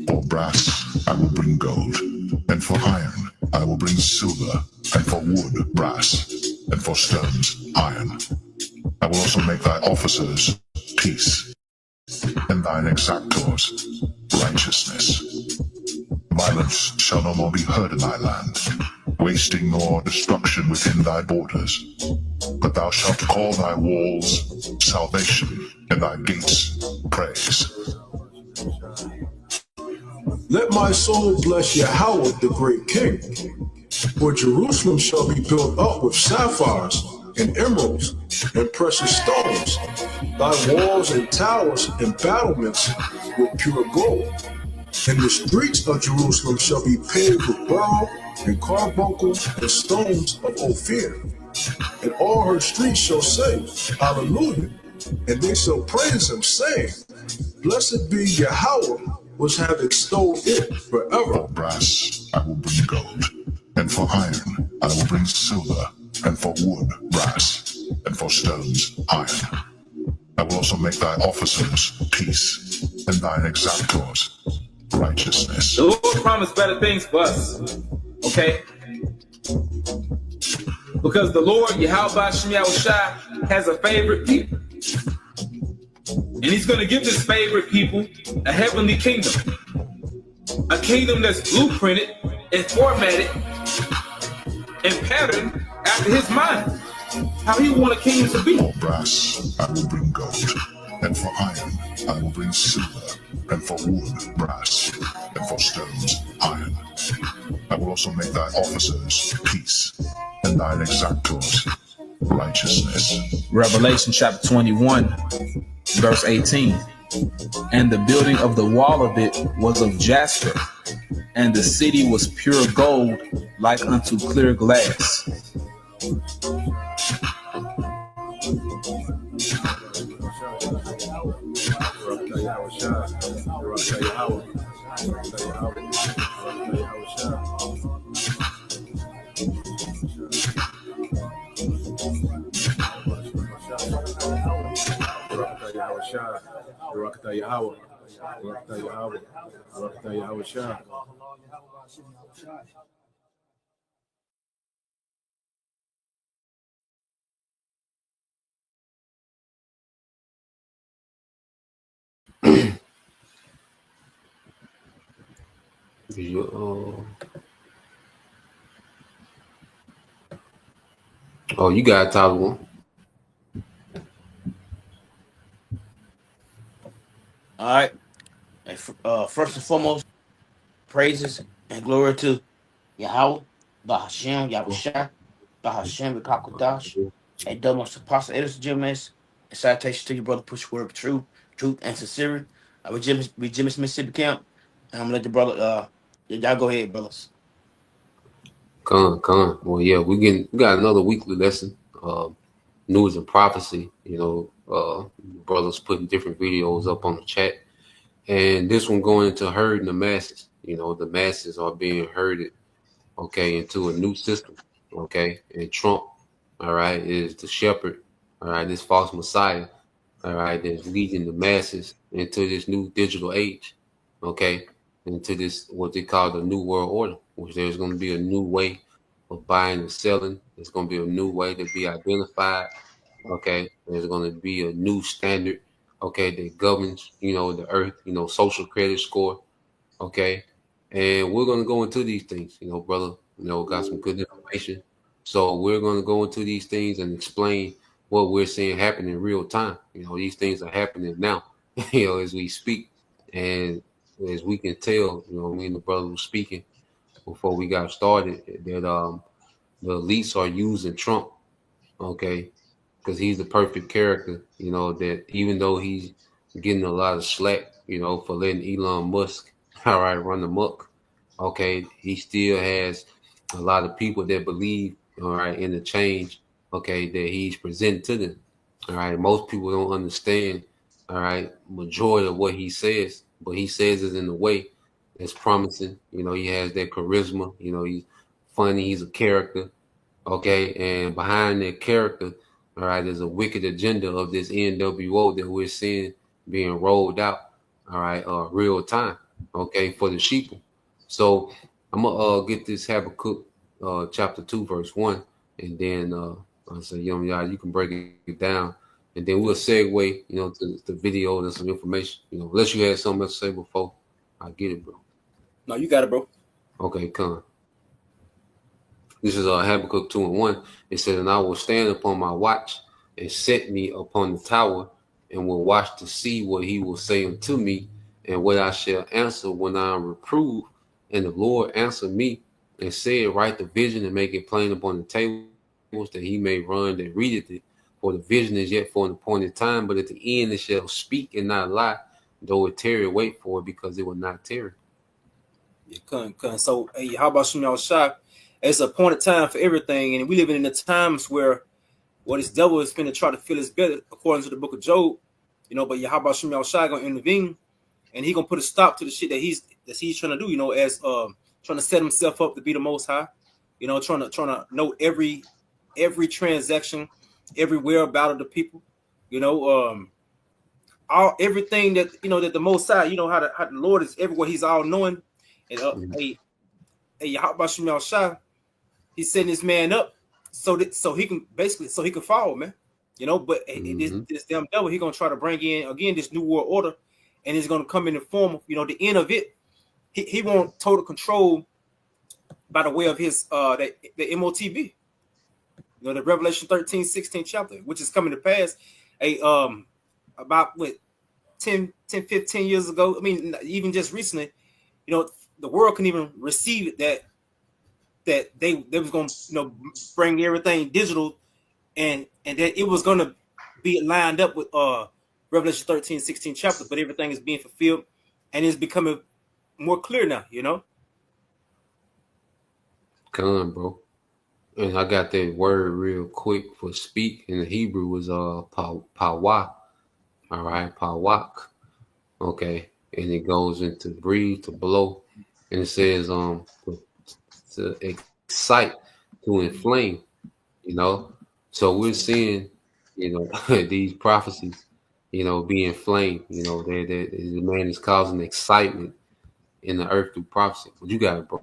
For brass I will bring gold, and for iron I will bring silver, and for wood brass, and for stones iron. I will also make thy officers peace, and thine exactors righteousness. Violence shall no more be heard in thy land, wasting nor destruction within thy borders. But thou shalt call thy walls salvation, and thy gates praise. Let my soul bless Yahweh, the great King. For Jerusalem shall be built up with sapphires and emeralds and precious stones. Thy walls and towers and battlements with pure gold. And the streets of Jerusalem shall be paved with beryl and carbuncle and stones of Ophir. And all her streets shall say, Hallelujah. And they shall praise him, saying, Blessed be Yahweh, which have extolled it forever. For brass I will bring gold, and for iron I will bring silver, and for wood brass, and for stones iron. I will also make thy officers peace, and thine exactors righteousness. The Lord promised better things for us, okay? Because the Lord, Yahweh Shem Yahushua, has a favorite people. And he's going to give this favorite people a heavenly kingdom. A kingdom that's blueprinted and formatted and patterned after his mind. How he want a kingdom to be. For brass I will bring gold, and for iron I will bring silver, and for wood brass, and for stones iron. I will also make thy officers peace, and thine exactors righteousness. Revelation chapter 21, verse 18. And the building of the wall of it was of jasper, and the city was pure gold, like unto clear glass. Oh, you got a top one. All right. And first and foremost, praises and glory to Yahweh, Bahashem, Yahushua, Bahashem, Bakakodash, and Domus Apostle Edison Jimenez. And citation to your brother, push word of truth and sincerity. We Jim's Mississippi camp. And I'm gonna let the brother y'all go ahead, brothers. Come. Well, yeah, we got another weekly lesson. News and prophecy. Brothers putting different videos up on the chat, and this one going into herding the masses. The masses are being herded, okay, into a new system, okay. And Trump, all right, is the shepherd, all right, this false messiah, all right, that's leading the masses into this new digital age, okay, into this what they call the new world order, which there's going to be a new way of buying and selling. There's going to be a new way to be identified. Okay, there's going to be a new standard, okay, that governs, the earth, social credit score, okay, and we're going to go into these things, brother, got some good information, so we're going to go into these things and explain what we're seeing happen in real time. These things are happening now, as we speak, and as we can tell, me and the brother was speaking before we got started that the elites are using Trump, okay, because he's the perfect character, that even though he's getting a lot of slack, for letting Elon Musk, all right, run amok, okay, he still has a lot of people that believe, all right, in the change, okay, that he's presenting to them, all right. Most people don't understand, all right, majority of what he says, but he says it in a way that's promising. He has that charisma, he's funny, he's a character, okay, and behind that character, All right, there's a wicked agenda of this NWO that we're seeing being rolled out. All right, real time. Okay, for the sheeple. So I'm gonna get this Habakkuk chapter 2, verse 1, and then I say, y'all, you can break it down, and then we'll segue, to the video and some information. Unless you had something else to say before I get it, bro. No, you got it, bro. Okay, come. This is Habakkuk 2 and 1. It says, and I will stand upon my watch and set me upon the tower and will watch to see what he will say unto me and what I shall answer when I am reproved. And the Lord answered me and said, write the vision and make it plain upon the tables that he may run that readeth it. For the vision is yet for an appointed time, but at the end it shall speak and not lie. Though it tarry, wait for it, because it will not tarry. Yeah, come. So, hey, how about Shem Yahushua? It's an appointed time for everything, and we living in the times where this devil is going to try to fill his belly, according to the book of Job. But how about Shem Yahushua going to intervene, and he gonna put a stop to the shit that he's trying to do. As trying to set himself up to be the Most High. Trying to know every transaction, every whereabout of the people. Everything that that the Most High. How the Lord is everywhere. He's all knowing. And how about Shem Yahushua? He's setting this man up so he can fall, man. But this damn devil, he gonna try to bring in again this new world order, and it's gonna come in the form of the end of it. He want total control by the way of his the MOTB, the Revelation 13-16 chapter, which is coming to pass. About 10, 15 years ago. I mean, even just recently, the world couldn't even receive it that they was going to bring everything digital, and that it was going to be lined up with Revelation 13-16 chapter, but everything is being fulfilled and it's becoming more clear now. Come on, bro. And I got that word real quick for speak in the Hebrew was pawak. All right, pawak. Okay, and it goes into breathe, to blow, and it says to excite, to inflame. So we're seeing these prophecies being inflamed. The man is causing excitement in the earth through prophecy. But you got it, bro.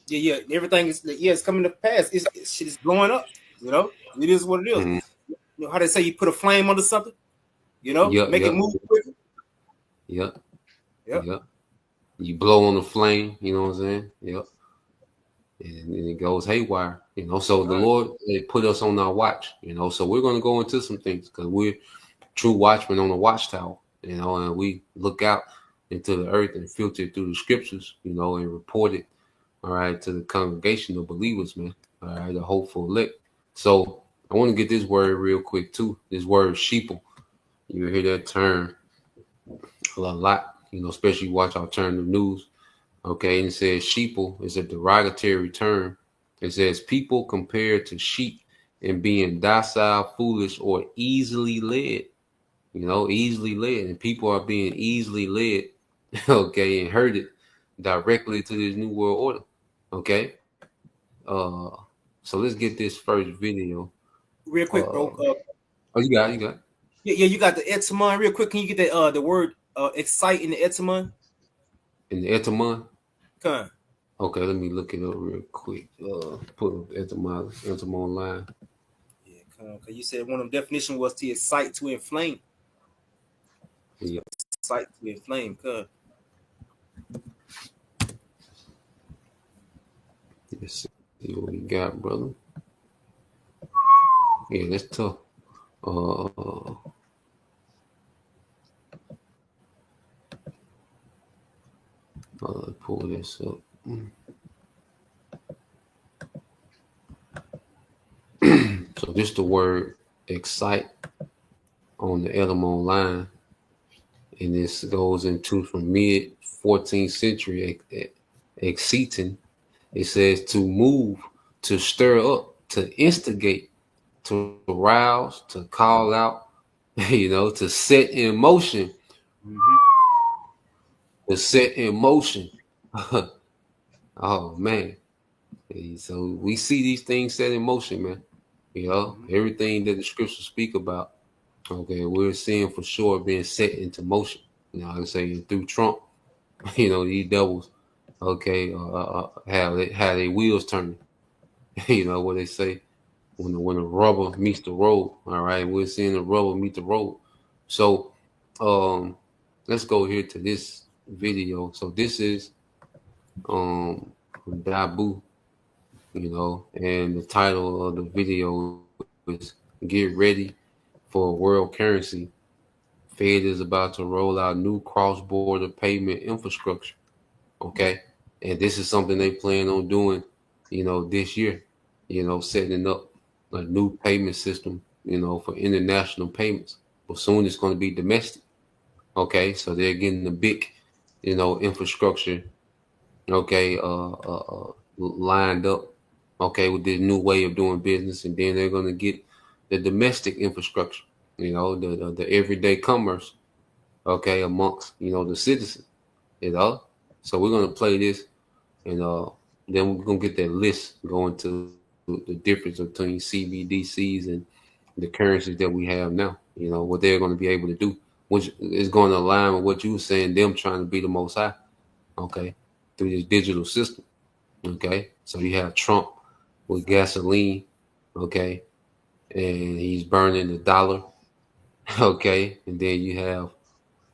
Yeah. Everything is it's coming to pass. Shit is blowing up. It is what it is. Mm-hmm. How they say you put a flame under something. Make it move quicker. Yep. You blow on the flame, you know what I'm saying? Yep. And it goes haywire, So the Lord put us on our watch, So we're going to go into some things because we're true watchmen on the watchtower, and we look out into the earth and filter it through the scriptures, and report it, all right, to the congregation of believers, man, all right, the hopeful elect. So I want to get this word real quick too. This word sheeple. You hear that term a lot, especially watch alternative news. Okay, and it says sheeple is a derogatory term. It says people compared to sheep in being docile, foolish, or easily led. Easily led, and people are being easily led, okay, and herded directly to this new world order. Okay, so let's get this first video real quick, bro. You got it. Yeah, you got the etymon real quick. Can you get the word excite in the etymon? In the etymon? Come on. Okay, let me look it up real quick. Put up etymon line. Yeah, come on. Cause you said one of the definitions was to excite, to inflame. Yeah. Excite, to inflame. Come. Let's see what we got, brother. Yeah, that's tough. Pull this up. So this the word excite on the etymon line, and this goes into from mid 14th century exciting. It says to move, to stir up, to instigate, to arouse, to call out, to set in motion. Mm-hmm. To set in motion. Oh man. So we see these things set in motion, man. You know, everything that the scriptures speak about, okay, we're seeing for sure being set into motion. You know, like I say through Trump, you know, these devils, okay, have their wheels turning. You know what they say when the rubber meets the road. All right, we're seeing the rubber meet the road. So, let's go here to this video. So this is from Dabu, you know, and the title of the video is "Get Ready for World Currency." Fed is about to roll out new cross-border payment infrastructure. Okay, and this is something they plan on doing, you know, this year. You know, setting up a new payment system, you know, for international payments. But soon it's going to be domestic. Okay, so they're getting the big, you know, infrastructure. Okay, lined up. Okay, with this new way of doing business, and then they're going to get the domestic infrastructure. You know, the everyday commerce. Okay, amongst, you know, the citizens. You know, so we're gonna play this, and then we're gonna get that list going to the difference between CBDCs and the currencies that we have now. You know what they're going to be able to do, which is going to align with what you were saying. Them trying to be the most high, okay, through this digital system. Okay, so you have Trump with gasoline, okay, and he's burning the dollar, okay, and then you have,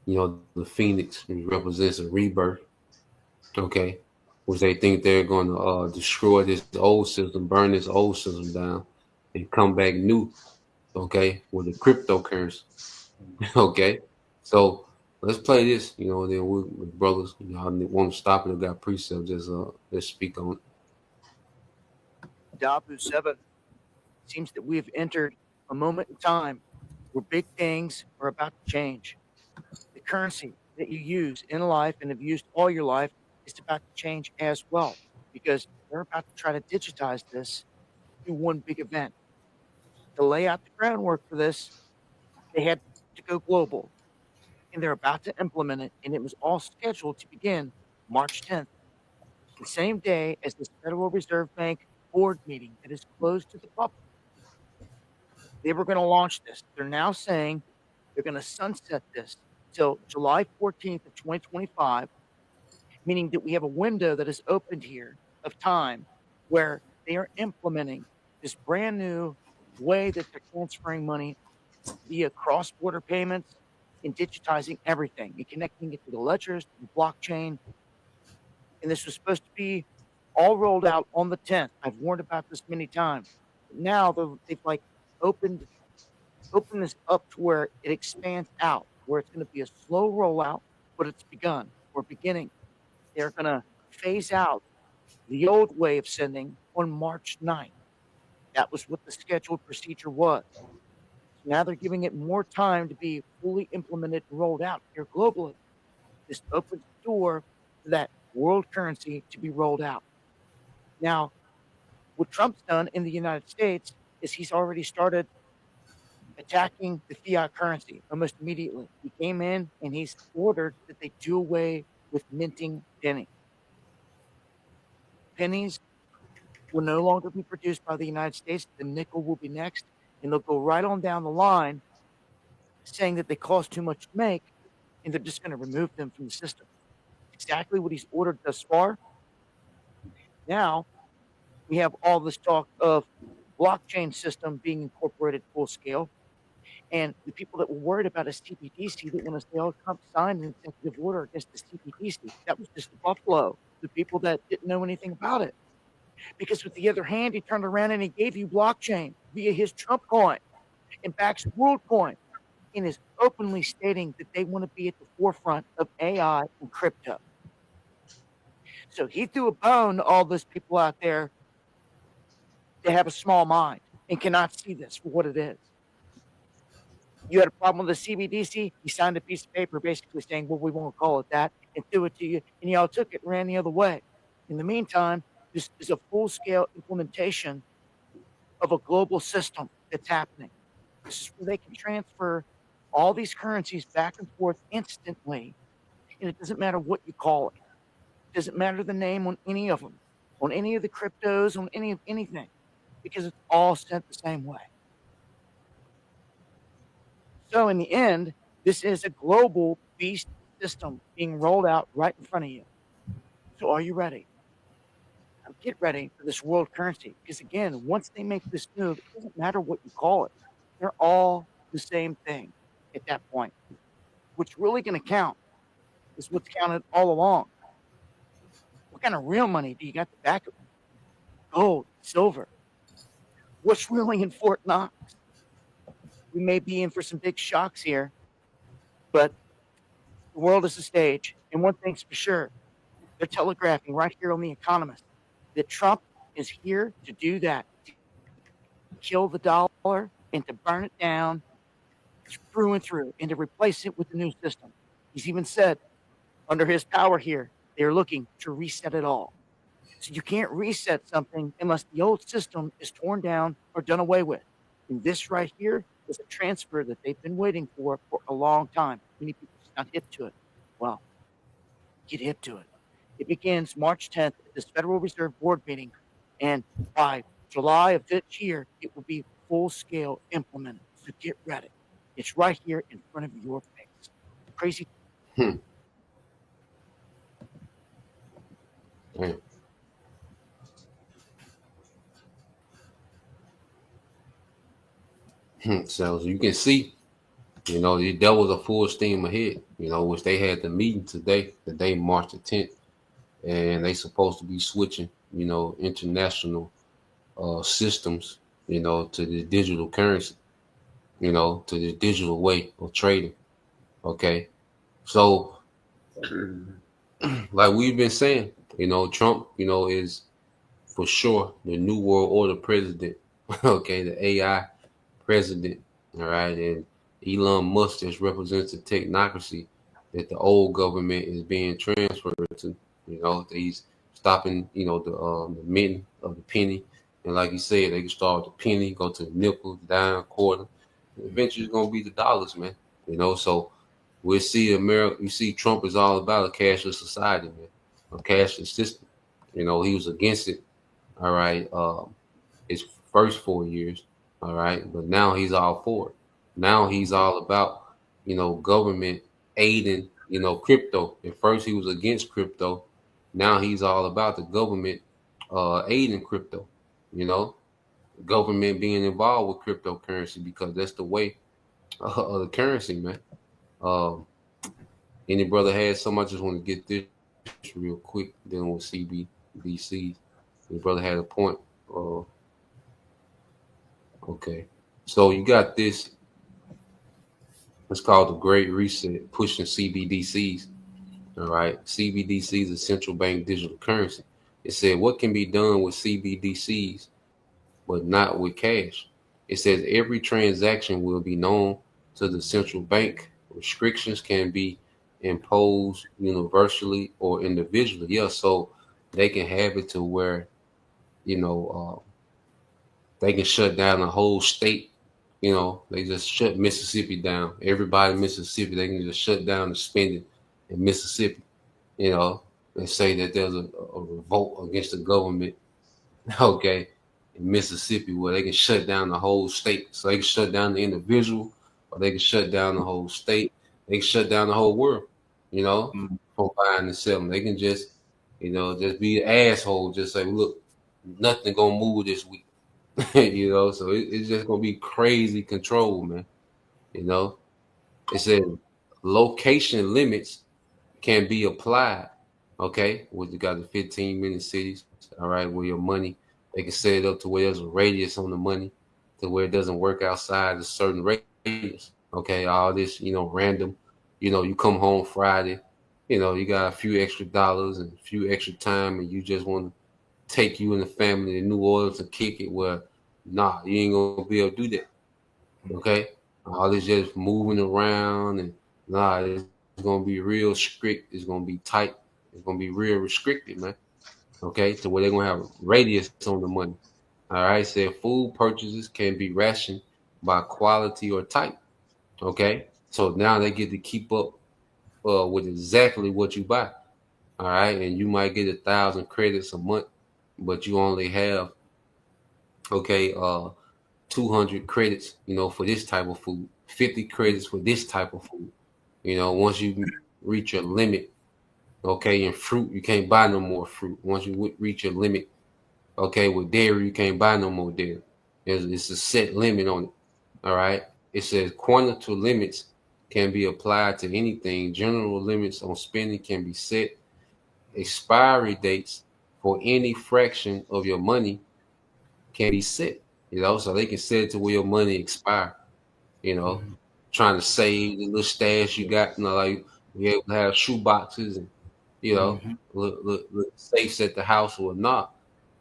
you know, the Phoenix, which represents a rebirth, okay, which they think they're going to destroy this old system, burn this old system down, and come back new, okay, with the cryptocurrency, okay. So let's play this, you know, and then we, brothers, you know, I want to stop it. I got precept, just let's speak on it. Dabu 7, seems that we have entered a moment in time where big things are about to change. The currency that you use in life and have used all your life is about to change as well, because they're about to try to digitize this in one big event. To lay out the groundwork for this, they had to go global, and they're about to implement it, and it was all scheduled to begin March 10th, the same day as this Federal Reserve Bank board meeting that is closed to the public. They were going to launch this. They're now saying they're going to sunset this till July 14th of 2025, meaning that we have a window that is opened here of time where they are implementing this brand new way that they're transferring money via cross-border payments and digitizing everything and connecting it to the ledgers, to the blockchain. And this was supposed to be all rolled out on the 10th. I've warned about this many times. But now they've like opened this up to where it expands out, where it's going to be a slow rollout, but it's begun. We're beginning. They're going to phase out the old way of sending on March 9th. That was what the scheduled procedure was. So now they're giving it more time to be fully implemented and rolled out here globally. This opens the door for that world currency to be rolled out. Now, what Trump's done in the United States is he's already started attacking the fiat currency almost immediately. He came in and he's ordered that they do away with minting pennies. Pennies will no longer be produced by the United States. The nickel will be next, and they'll go right on down the line saying that they cost too much to make, and they're just going to remove them from the system. Exactly what he's ordered thus far. Now, we have all this talk of blockchain system being incorporated full scale. And the people that were worried about a CBDC that want to say, oh, Trump signed an executive order against the CBDC. That was just the buffalo, the people that didn't know anything about it. Because with the other hand, he turned around and he gave you blockchain via his Trump coin and backs WorldCoin, and is openly stating that they want to be at the forefront of AI and crypto. So he threw a bone to all those people out there that have a small mind and cannot see this for what it is. You had a problem with the CBDC, he signed a piece of paper basically saying, well, we won't call it that, and threw it to you, and y'all took it and ran the other way. In the meantime, this is a full-scale implementation of a global system that's happening. This is where they can transfer all these currencies back and forth instantly, and it doesn't matter what you call it. It doesn't matter the name on any of them, on any of the cryptos, on any of anything. because it's all sent the same way. So in the end, this is a global beast system being rolled out right in front of you. So are you ready? Now get ready for this world currency, because again, once they make this move, it doesn't matter what you call it. They're all the same thing at that point. What's really going to count is what's counted all along. What kind of real money do you got to back it? Gold, silver. What's really in Fort Knox? We may be in for some big shocks here, but the world is a stage. And one thing's for sure, they're telegraphing right here on The Economist that Trump is here to do that, to kill the dollar and to burn it down through and through and to replace it with the new system. He's even said under his power here, they're looking to reset it all. So you can't reset something unless the old system is torn down or done away with. And this right here is a transfer that they've been waiting for a long time. Many people just not hip to it. Well, get hip to it. It begins March 10th at this Federal Reserve Board meeting, and by July of this year, it will be full-scale implemented. So get ready. It's right here in front of your face. Crazy. Damn. So as you can see, you know, that was a full steam ahead, you know, which they had the meeting today, March the 10th, and they supposed to be switching, you know, international systems, you know, to the digital currency, you know, to the digital way of trading. Okay. So like we've been saying, you know, Trump, you know, is for sure the new world order president. Okay, the AI president. All right. And Elon Musk just represents the technocracy that the old government is being transferred to. You know, he's stopping, you know, the mint of the penny. And like you said, they can start with the penny, go to the nickel, dime, quarter. Eventually it's gonna be the dollars, man. You know, so we'll see America. You see, Trump is all about a cashless society, man, a cashless system. You know, he was against it. All right, his first 4 years. All right, but now he's all for it. Now he's all about, you know, government aiding, you know, crypto. At first he was against crypto. Now he's all about the government aiding crypto. You know, government being involved with cryptocurrency because that's the way of the currency, man. Any brother has some? I just want to get this real quick. Dealing with CBDC. Your brother had a point. Okay, so you got this. It's called the Great Reset, pushing CBDCs. All right, CBDCs is central bank digital currency. It said what can be done with CBDCs, but not with cash. It says every transaction will be known to the central bank. Restrictions can be imposed universally or individually. Yeah, so they can have it to where, you know, they can shut down the whole state. You know, they just shut Mississippi down. Everybody in Mississippi, they can just shut down the spending in Mississippi. You know, they say that there's a revolt against the government. Okay, in Mississippi, where they can shut down the whole state. So they can shut down the individual, or they can shut down the whole state. They can shut down the whole world. You know, from buying and selling. They can just, you know, just be an asshole. Just say, look, nothing gonna move this week. You know, so it's just gonna be crazy control, man. You know, it said location limits can be applied. Okay, with you got the 15-minute cities. All right, where your money, they can set it up to where there's a radius on the money, to where it doesn't work outside a certain radius. Okay, all this, you know, random. You know, you come home Friday, you know, you got a few extra dollars and a few extra time, and you just want to take you and the family to New Orleans and kick it. Where, nah, you ain't gonna be able to do that. Okay, all this just moving around, and nah, it's gonna be real strict. It's gonna be tight. It's gonna be real restricted, man. Okay, to where they're gonna have radius on the money. All right, said food purchases can be rationed by quality or type. Okay, so now they get to keep up with exactly what you buy. All right, and you might get 1,000 credits a month, but you only have Okay, 200 credits, for this type of food, 50 credits for this type of food. Once you reach your limit, okay, in fruit, you can't buy no more fruit. Once you reach your limit, okay, with dairy, you can't buy no more dairy. It's a set limit on it. All right. It says quantitative limits can be applied to anything. General limits on spending can be set. Expiry dates for any fraction of your money can be set. So they can set it to where your money expire. Trying to save the little stash you got. Like we have shoe boxes and little safes at the house or not.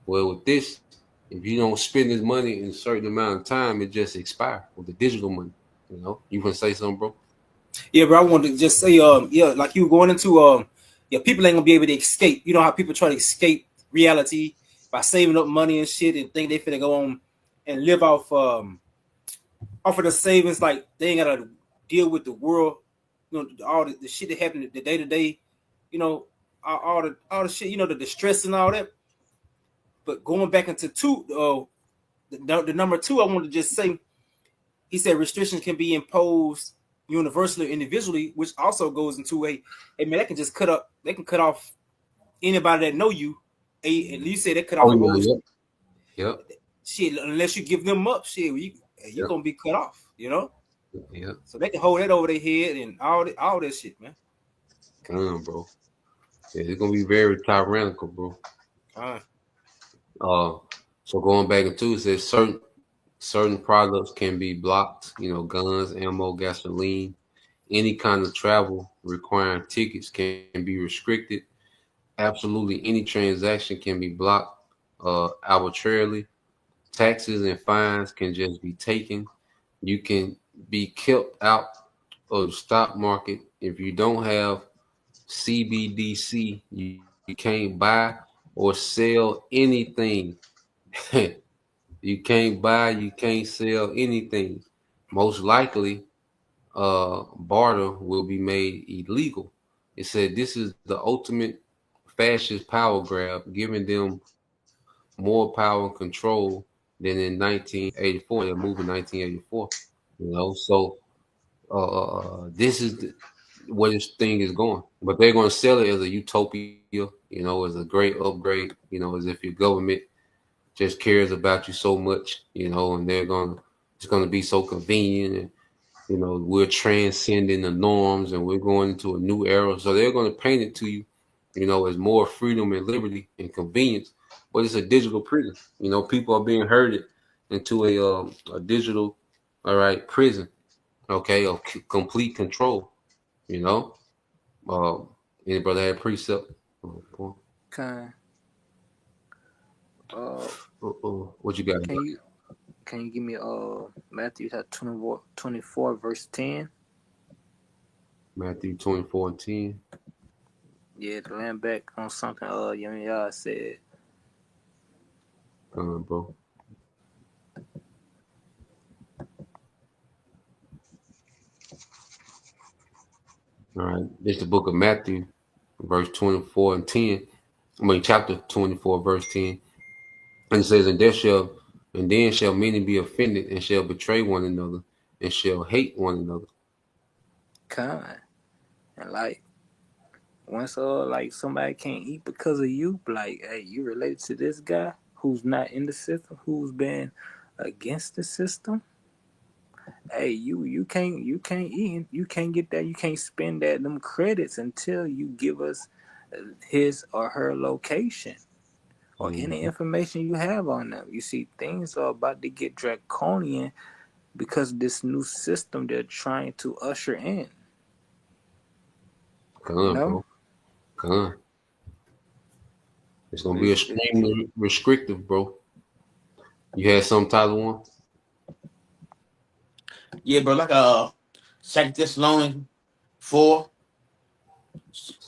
Well, with this, if you don't spend this money in a certain amount of time, it just expires with the digital money. You want to say something, bro? Yeah, bro. I wanted to just say, like you going into, people ain't gonna be able to escape. You know how people try to escape reality by saving up money and shit, and think they finna go on and live off of the savings. Like they ain't gotta deal with the world, all the shit that happened the day to day, all the shit, the distress and all that. But going back into the number 2, I wanted to just say, he said restrictions can be imposed universally or individually, which also goes into man, they can just cut off anybody that know you. At least say they cut off Yep. Shit, unless you give them up, shit, you're gonna be cut off, Yep. So they can hold that over their head and all that shit, man. Come on, bro. Yeah, it's gonna be very tyrannical, bro. So going back into it, says certain products can be blocked, guns, ammo, gasoline, any kind of travel requiring tickets can be restricted. Absolutely any transaction can be blocked arbitrarily. Taxes and fines can just be taken. You can be kept out of the stock market. If you don't have CBDC, you can't buy or sell anything. You can't buy, you can't sell anything. Most likely, barter will be made illegal. It said this is the ultimate fascist power grab, giving them more power and control than in 1984. They moved in 1984. So this is where this thing is going. But they're going to sell it as a utopia, as a great upgrade, as if your government just cares about you so much, and it's going to be so convenient, and we're transcending the norms and we're going into a new era. So they're going to paint it to you, as more freedom and liberty and convenience, but it's a digital prison. People are being herded into a digital, prison, okay, of complete control. Any brother had precept? Okay. What you got? Can you give me Matthew 24 verse 10? Matthew 24:10. Yeah, to land back on something y'all said. Bro. All right, this is the book of Matthew, verse 24 and 10. Chapter 24, verse 10. And it says, and then shall many be offended and shall betray one another and shall hate one another. Kind. And once somebody can't eat because of you, hey, you related to this guy who's not in the system, who's been against the system. Hey, you can't eat, you can't get that, you can't spend them credits until you give us his or her location or any information you have on them. You see, things are about to get draconian because of this new system they're trying to usher in. Bro. It's gonna be extremely restrictive, bro. You had some Tyler one? Yeah, bro, like 2 Thessalonians 4.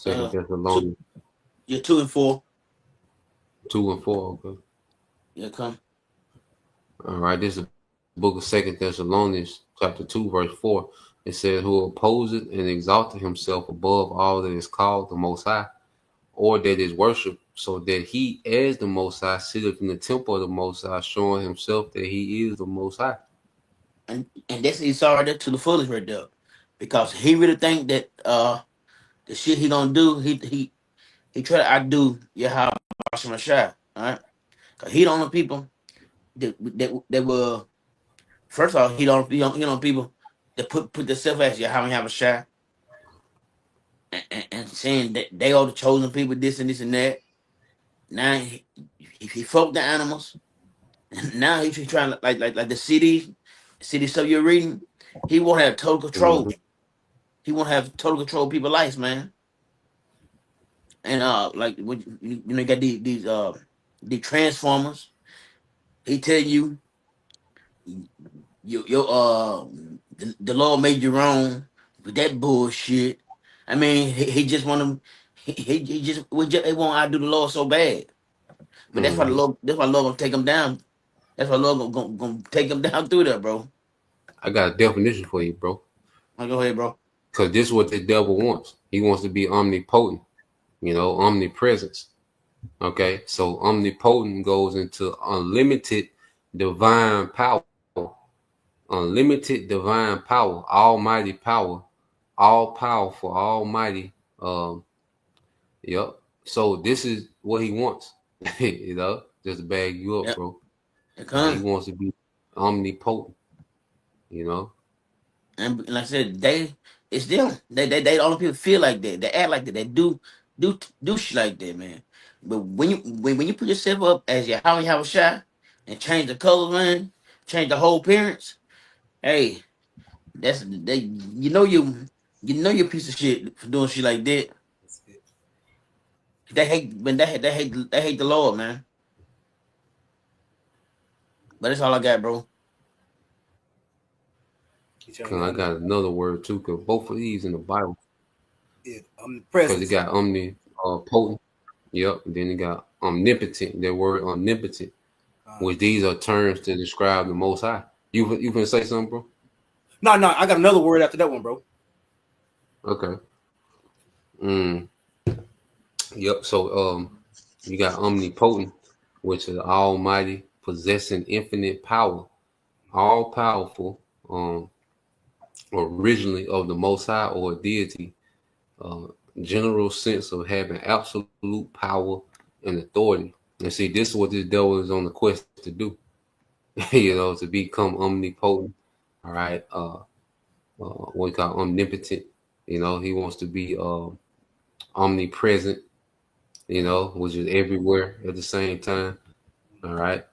2 Thessalonians. 2 and 4. 2 and 4, okay. Yeah, come. All right, this is the book of 2 Thessalonians, chapter 2, verse 4. It says, who opposeth and exalteth himself above all that is called the Most High, or that is worshipped, so that he, as the Most High, sitteth in the temple of the Most High, showing himself that he is the Most High. And that's Esau right there to the fullest right there. Because he really think that the shit he gonna do, he try to outdo Yahweh Shai, all right? Cause he don't know people that will first of all, he don't people that put themselves as Yahweh Shai and saying that they are the chosen people, this and this and that. Now he fucked the animals. Now he's trying to like the city stuff you're reading. He won't have total control. Mhm. He won't have total control of people's lives, man. And like when you know, you got these transformers. He tell you the Lord made you wrong with that bullshit. I mean, he just want to he just they want to outdo the Lord so bad. But Mhm. that's why the Lord gonna take him down. That's why the Lord gonna take him down through there, bro. I got a definition for you, bro. Go ahead, bro. Because this is what the devil wants. He wants to be omnipotent, omnipresence. Okay, so omnipotent goes into unlimited divine power, almighty power, all powerful, almighty. Yep. So this is what he wants, just to bag you up, Yep. bro. He Come. wants to be omnipotent, And like I said, it's them. They the only people feel like that. They act like that. They do shit like that, man. But when you put yourself up as your how you have a shot and change the color, man, change the whole appearance, hey, that's they you're a piece of shit for doing shit like that. They hate the Lord, man. But that's all I got, bro. Cause I got another word too, cause both of these in the Bible. Yeah, Cause omnipresence. it got omnipotent. Yep. And then it got omnipotent. That word omnipotent, which these are terms to describe the Most High. You can say something, bro? No, I got another word after that one, bro. Okay. Yep. So you got omnipotent, which is almighty, possessing infinite power, all powerful, originally of the Most High or a deity, general sense of having absolute power and authority. And see, this is what this devil is on the quest to do, to become omnipotent. All right. What we call omnipotent. He wants to be omnipresent, which is everywhere at the same time. All right.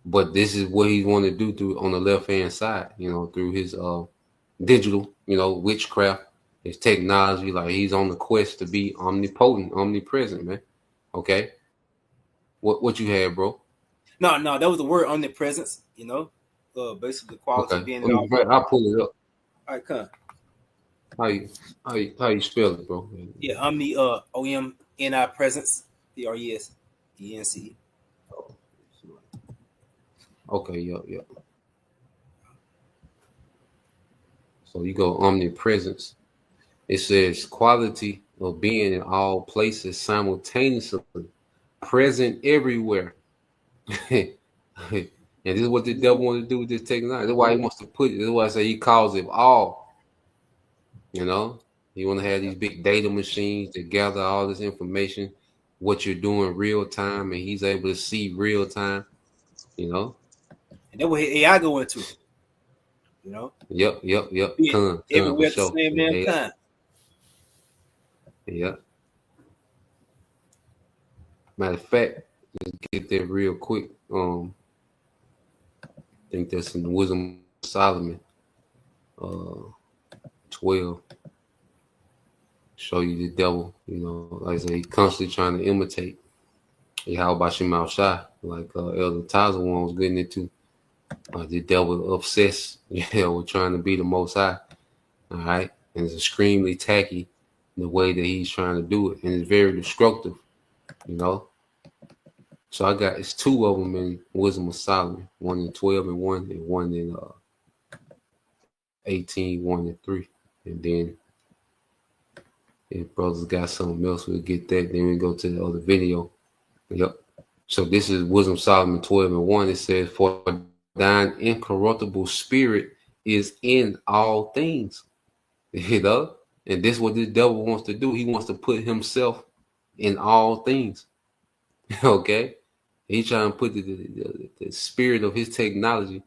But this is what he want to do through on the left hand side, through his digital, witchcraft, his technology. Like he's on the quest to be omnipotent, omnipresent, man. Okay. What you had, bro? No, that was the word omnipresence. Basically the quality of Okay. being. I'll pull it up. All right, come. How you spell it, bro? Yeah, omni OMNI presence, PRESENCE. Okay, yep. So you go omnipresence. It says quality of being in all places simultaneously, present everywhere. And this is what the devil wants to do with this technology. That's why he wants to put it. That's why I say he calls it all. He want to have these big data machines that gather all this information, what you're doing real time, and he's able to see real time. And that's what AI go into. Yep. Everywhere at the same damn time. Yep. Matter of fact, let's get there real quick. I think that's in the Wisdom of Solomon, 12. Show you the devil, like I say, he's constantly trying to imitate Yahweh Shema Shai, like Elder Taza one was getting into. The devil obsessed, with trying to be the Most High. All right, and it's extremely tacky the way that he's trying to do it, and it's very destructive, So it's two of them in Wisdom of Solomon, one in 12 and one in 18, 1 and 3. And then if brothers got something else, we'll get that. Then we go to the other video. Yep. So this is Wisdom Solomon 12:1. It says, "For thine incorruptible spirit is in all things." You know, and this is what this devil wants to do. He wants to put himself in all things. Okay, he's trying to put the spirit of his technology.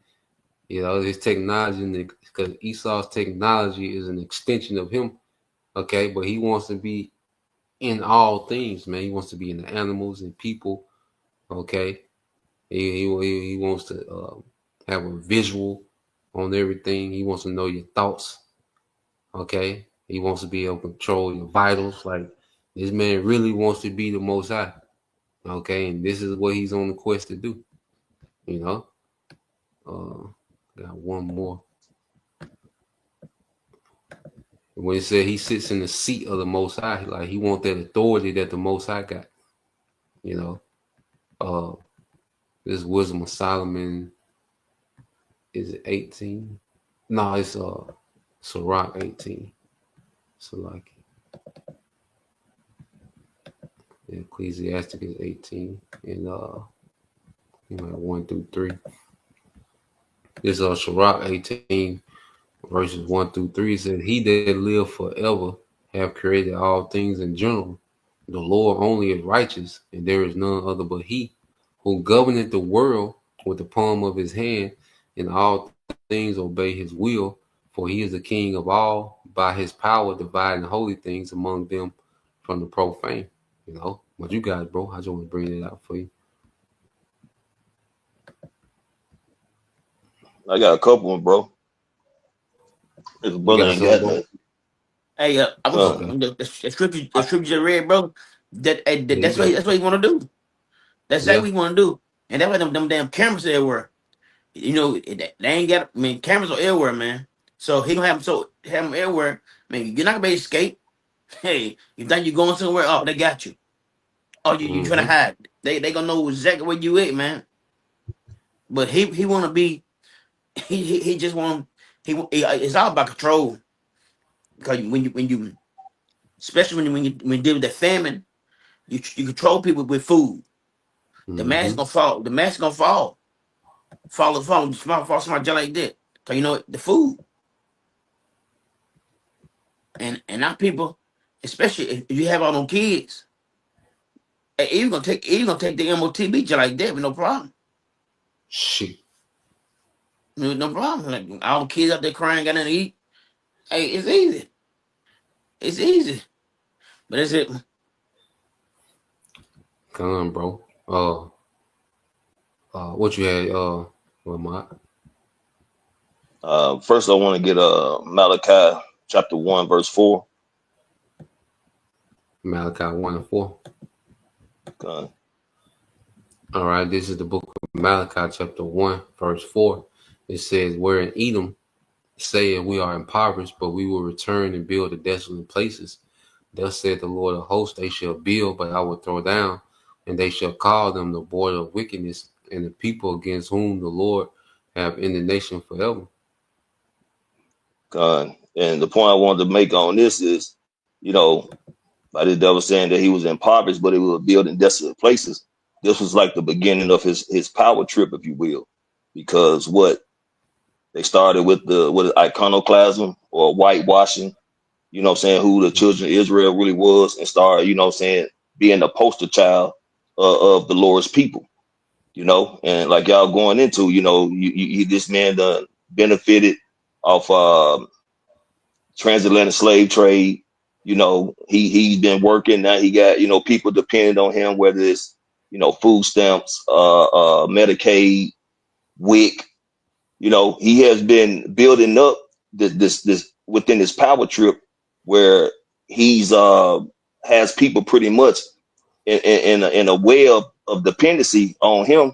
You know, his technology, because Esau's technology is an extension of him. Okay, but he wants to be in all things, man. He wants to be in the animals and people. Okay, he wants to have a visual on everything. He wants to know your thoughts. Okay, he wants to be able to control your vitals. Like, this man really wants to be the Most High. Okay, and this is what he's on the quest to do. You know, got one more. When it said he sits in the seat of the Most High, like, he wants that authority that the Most High got. You know, this Wisdom of Solomon, is it 18? No, it's Sirach 18. So like, Ecclesiastic is 18, and 1 through 3. This Sirach 18, verses 1 through 3 says, "He that live forever have created all things in general. The Lord only is righteous, and there is none other but he, who governeth the world with the palm of his hand, and all things obey his will. For he is the king of all, by his power dividing holy things among them from the profane." You know, what you guys, bro? I just want to bring it out for you. I got a couple, bro. If a brother ain't got that. Hey, I was the scripture you read, bro. That's what you want to do. That's exactly what you want to do. And that's why them damn cameras everywhere. You know, they ain't got. I mean, cameras are everywhere, man. So he gonna have them everywhere. I mean, you're not gonna be able to escape. Hey, you think you're going somewhere? Oh, they got you. Oh, you trying to hide? They gonna know exactly where you at, man. But he want to be. He just want. It's all about control. Because when you especially when you deal with the famine, you control people with food. The mask gonna fall. The mask gonna fall. Fall somebody just like that. Cause you know the food. And our people, especially if you have all them kids, you gonna take the MOTB just like that with no problem. Shit. No problem. Like, all the kids out there crying, got nothing to eat. Hey, it's easy. It's easy. But that's it. Come on, bro. What you had, Lamont? First I want to get Malachi chapter 1, verse 4. Malachi 1 and 4. Okay. All right, this is the book of Malachi chapter 1, verse 4. It says, "Where in Edom saying, we are impoverished, but we will return and build the desolate places. Thus said the Lord of hosts, they shall build, but I will throw down, and they shall call them the border of wickedness, and the people against whom the Lord have indignation forever." God. And the point I wanted to make on this is, you know, by the devil saying that he was impoverished, but he was building desolate places. This was like the beginning of his power trip, if you will, because they started with iconoclasm or whitewashing, you know what I'm saying, who the children of Israel really was, and started, you know what I'm saying, being the poster child of the Lord's people, you know. And like y'all going into, you know, this man done benefited off transatlantic slave trade. You know, he's been working. Now he got, you know, people depending on him, whether it's, you know, food stamps, Medicaid, WIC. You know, he has been building up this within his power trip, where he's has people pretty much in a web of dependency on him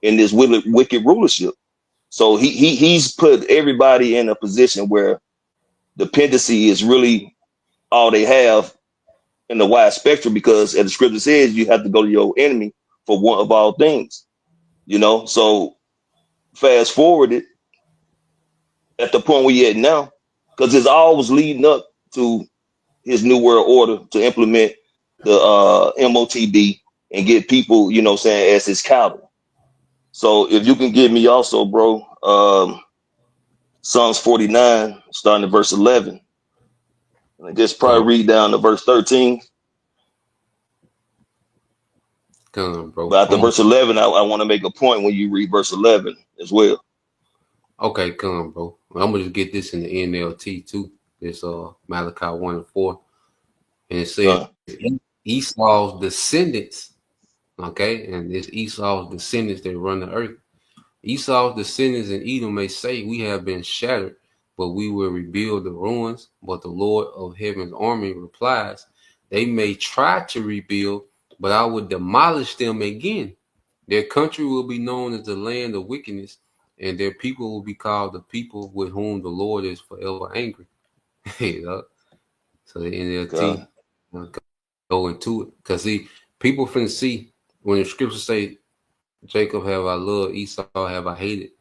in this wicked rulership. So he's put everybody in a position where dependency is really all they have in the wide spectrum, because as the scripture says, you have to go to your enemy for one of all things, you know. So fast forward it at the point we're at now, because it's always leading up to his new world order to implement the MOTB and get people, you know what I'm saying, as his cattle. So if you can give me also, bro, Psalms 49, starting at verse 11. And just probably read down to verse 13. Bro. But after verse 11, I want to make a point when you read verse 11 as well. Okay, bro. I'm gonna just get this in the NLT too. It's Malachi 1:4, and it says Esau's descendants. Okay, and it's Esau's descendants that run the earth. Esau's descendants in Edom may say, "We have been shattered, but we will rebuild the ruins." But the Lord of Heaven's army replies, "They may try to rebuild, but I will demolish them again. Their country will be known as the land of wickedness, and their people will be called the people with whom the Lord is forever angry." You know? So the NLT go into it. Because see, people finna see when the scriptures say, Jacob have I loved, Esau have I hated.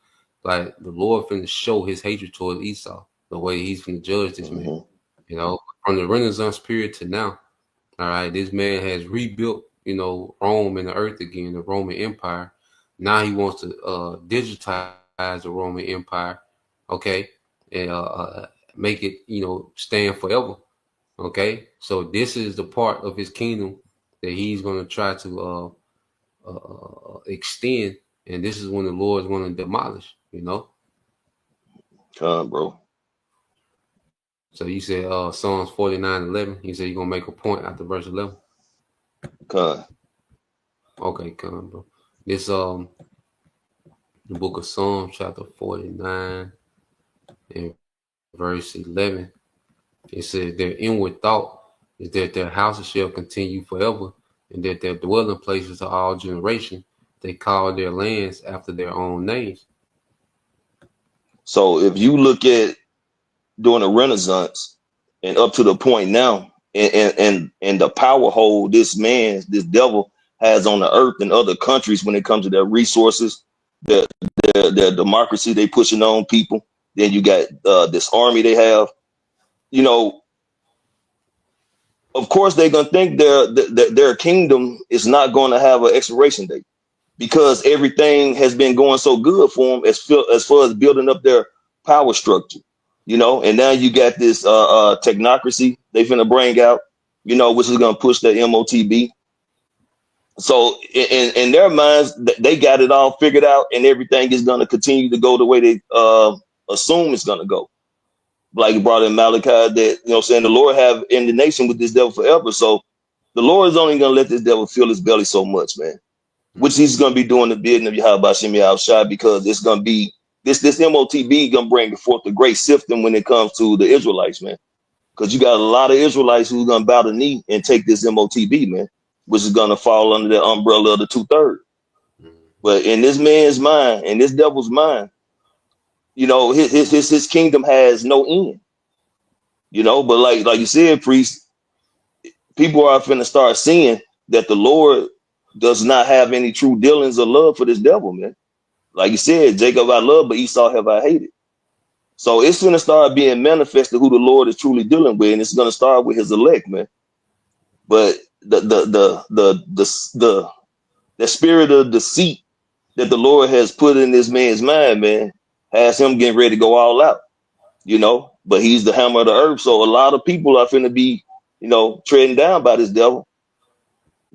Like the Lord finna show his hatred towards Esau, the way he's finna judge this man. You know, from the Renaissance period to now. All right, this man has rebuilt, you know, Rome and the earth again, the Roman Empire. Now he wants to digitize the Roman Empire, okay, and make it, you know, stand forever. Okay, so this is the part of his kingdom that he's going to try to extend, and this is when the Lord is going to demolish, you know. Bro. So you said Psalms 49:11. He said you're gonna make a point after verse 11. Okay, bro. This the book of Psalms, chapter 49, and verse 11. It says their inward thought is that their houses shall continue forever, and that their dwelling places are all generation. They call their lands after their own names. So if you look at during the Renaissance and up to the point now, and the power hold this devil has on the earth and other countries when it comes to their resources, their democracy they pushing on people. Then you got this army they have. You know, of course they're gonna think their kingdom is not going to have an expiration date because everything has been going so good for them as far as building up their power structure. You know, and now you got this technocracy they finna bring out, you know, which is gonna push the MOTB. So in their minds, they got it all figured out, and everything is gonna continue to go the way they assume it's gonna go. Like you brought in Malachi, that, you know, saying the Lord have in the nation with this devil forever. So the Lord is only gonna let this devil fill his belly so much, man. Which he's gonna be doing the bidding of Yahweh Shem Yahushua, because it's gonna be this MOTB gonna bring forth the great sifting when it comes to the Israelites, man. Because you got a lot of Israelites who's gonna bow the knee and take this MOTB, man, which is gonna fall under the umbrella of the 2/3. But in this man's mind, in this devil's mind, you know, his kingdom has no end. You know, but like you said, priest, people are finna start seeing that the Lord does not have any true dealings or love for this devil, man. Like you said, Jacob I love, but Esau have I hated. So it's gonna start being manifested who the Lord is truly dealing with, and it's gonna start with his elect, man. But the spirit of deceit that the Lord has put in this man's mind, man, has him getting ready to go all out, you know. But he's the hammer of the earth, so a lot of people are finna be, you know, treading down by this devil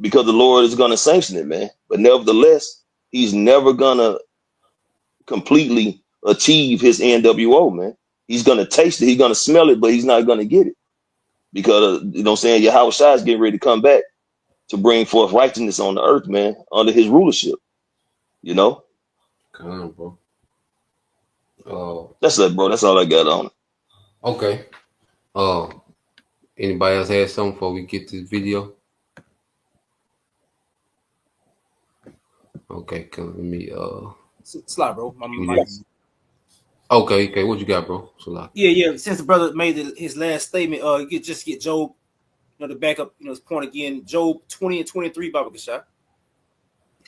because the Lord is gonna sanction it, man. But nevertheless, he's never gonna completely achieve his NWO, man. He's gonna taste it, he's gonna smell it, but he's not gonna get it because you know what I'm saying, Yahweh Shai is getting ready to come back to bring forth righteousness on the earth, man, under his rulership. You know. Come on, bro. That's it, bro. That's all I got on it. Okay. Anybody else have something before we get to this video? Okay, come let me Slide, bro. Okay, what you got, bro? Yeah. Since the brother made his last statement, get Job, you know, to back up, you know, his point again. Job 20 and 23, Baba Kashai.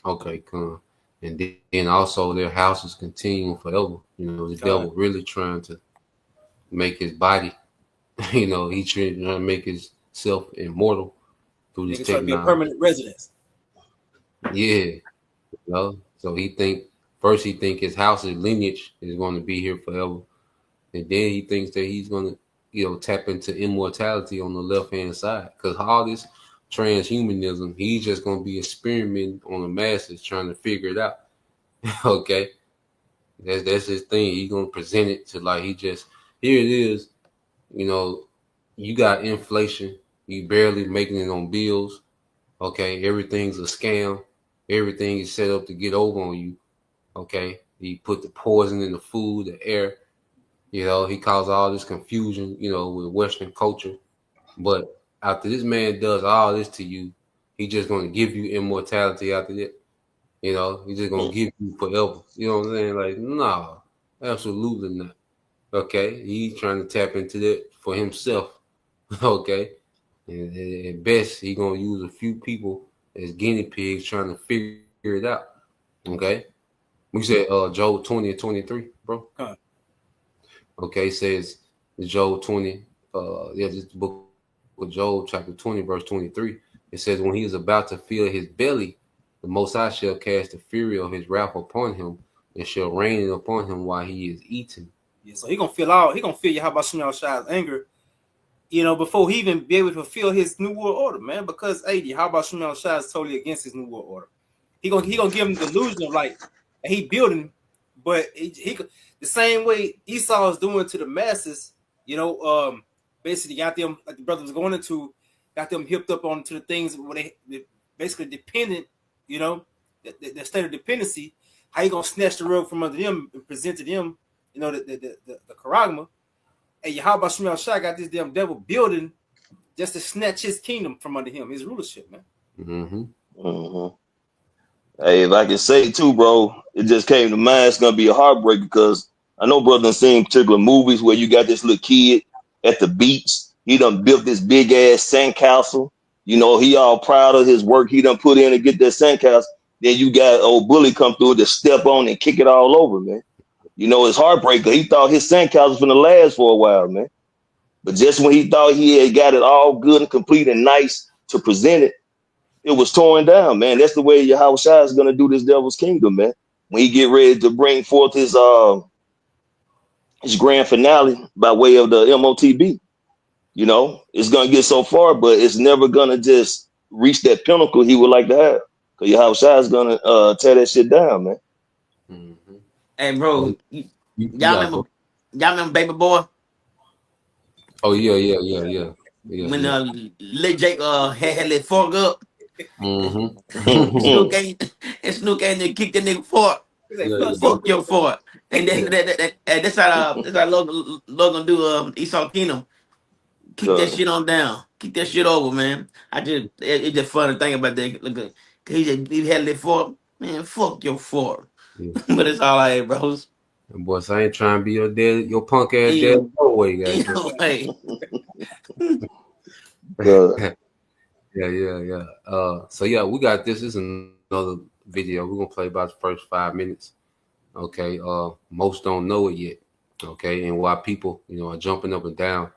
Okay, come. And then also their houses continuing forever. You know, the devil really trying to make his body, you know, he trying to make himself immortal through this technology. To be a permanent residence. Yeah, you know. So he think his house's lineage is going to be here forever, and then he thinks that he's going to, tap into immortality on the left hand side. Because all this transhumanism, he's just going to be experimenting on the masses, trying to figure it out. Okay, that's his thing. He's going to present it to like he just here it is. You know, you got inflation. You barely making it on bills. Okay, everything's a scam. Everything is set up to get over on you. Okay, he put the poison in the food, the air. He caused all this confusion. With Western culture. But after this man does all this to you, he's just going to give you immortality after that. He's just going to give you forever. You know what I'm saying? Like, no, absolutely not. Okay, he's trying to tap into that for himself. Okay, and at best, he's going to use a few people as guinea pigs trying to figure it out. Okay, we said Job 20 and 23, bro. Huh. Okay, it says Job 20. This book of Job, chapter 20, verse 23. It says, when he is about to fill his belly, the Most High shall cast the fury of his wrath upon him, and shall rain it upon him while he is eating. Yeah, so he gonna feel Yahweh Shem Shai's anger, before he even be able to fulfill his new world order, man. Because Yahweh Shem Shai is totally against his new world order. He gonna give him the illusion of like he building, but he the same way Esau is doing to the masses, basically got them, like the brother was going into, got them hipped up onto the things where they basically dependent, the state of dependency. How you gonna snatch the rug from under them and present to them, the charagma? And Yahweh Shem Shai got this damn devil building just to snatch his kingdom from under him, his rulership, man. Mm-hmm. Mm-hmm. Hey, if I can say too, bro, it just came to mind. It's gonna be a heartbreak because I know brother done seen particular movies where you got this little kid at the beach. He done built this big ass sandcastle. He all proud of his work he done put in to get that sandcastle. Then you got old bully come through to step on and kick it all over, man. It's heartbreaker. He thought his sandcastle was gonna last for a while, man. But just when he thought he had got it all good and complete and nice to present it, it was torn down, man. That's the way Yahweh Shai is gonna do this devil's kingdom, man. When he get ready to bring forth his grand finale by way of the MOTB, it's gonna get so far, but it's never gonna just reach that pinnacle he would like to have. Because Yahweh Shai is gonna tear that shit down, man. Mm-hmm. Hey, bro, y'all remember Baby Boy? Oh yeah. When Lil Jake had that fork up, Mm-hmm. Snook came and kicked that nigga fork. Yeah. Fuck your fork. And that's how Logan do Esau Kingdom. Keep that shit on down. Keep that shit over, man. It's just fun to think about that. Look, he had that fork. Man, fuck your fork. Yeah. But it's all right, bros. Boys, I ain't trying to be your punk ass dad. No way, guys. Yeah. So yeah, we got this. This is another video. We're gonna play about the first 5 minutes. Okay. Most don't know it yet. Okay, and why people, are jumping up and down.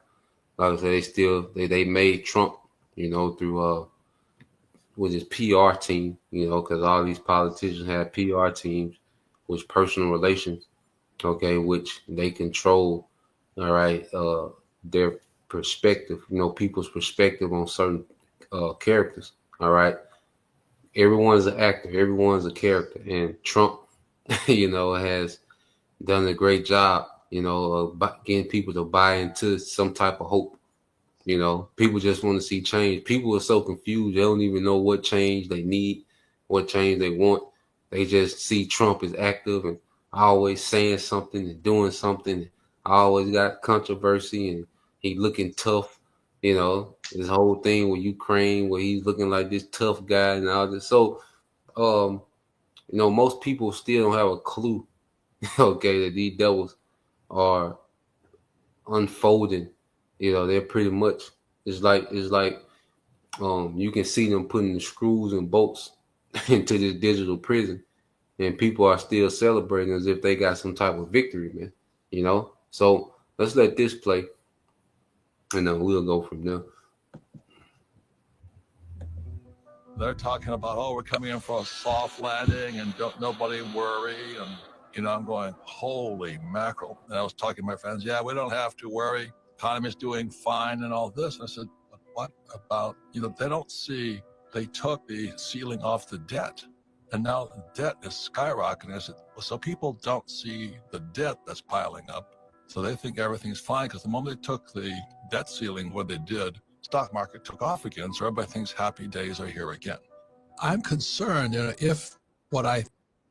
Like I said, they made Trump, through with his PR team, because all these politicians have PR teams with personal relations. Okay, which they control. All right, their perspective, people's perspective on certain characters. All right, everyone's an actor, everyone's a character, and Trump, has done a great job, of getting people to buy into some type of hope. People just want to see change. People are so confused; they don't even know what change they need, what change they want. They just see Trump as active and always saying something and doing something. Always got controversy and he looking tough. This whole thing with Ukraine where he's looking like this tough guy and all this. So, most people still don't have a clue, okay, that these devils are unfolding. They're pretty much, it's like you can see them putting the screws and bolts into this digital prison. And people are still celebrating as if they got some type of victory, man. So let's let this play, and then we'll go from there. They're talking about, oh, we're coming in for a soft landing and don't nobody worry. And, I'm going, holy mackerel. And I was talking to my friends, yeah, we don't have to worry. Economy's doing fine and all this. And I said, but what about, they don't see, they took the ceiling off the debt. And now the debt is skyrocketing. I said, well, so people don't see the debt that's piling up. So they think everything's fine because the moment they took the debt ceiling, what they did, stock market took off again. So everybody thinks happy days are here again. I'm concerned, if what I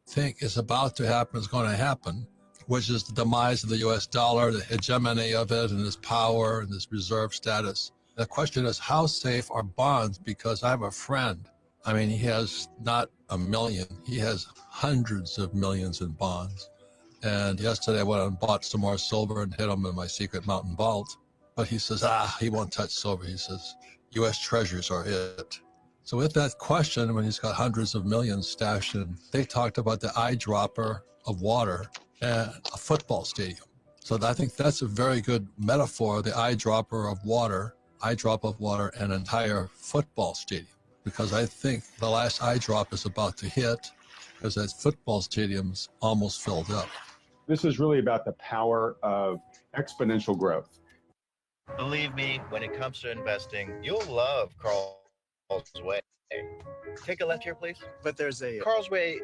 think is about to happen is going to happen, which is the demise of the US dollar, the hegemony of it and its power and its reserve status. The question is, how safe are bonds? Because I have a friend. I mean, he has not a million. He has hundreds of millions in bonds. And yesterday I went and bought some more silver and hid them in my secret mountain vault. But he says, he won't touch silver. He says, U.S. Treasuries are it. So with that question, when he's got hundreds of millions stashed in, they talked about the eyedropper of water and a football stadium. So I think that's a very good metaphor, the eyedropper of water, eyedrop of water, an entire football stadium. Because I think the last eyedrop is about to hit because that football stadium's almost filled up. This is really about the power of exponential growth. Believe me, when it comes to investing, you'll love Carl's Way. Take a left here, please. But there's a Carl's Way.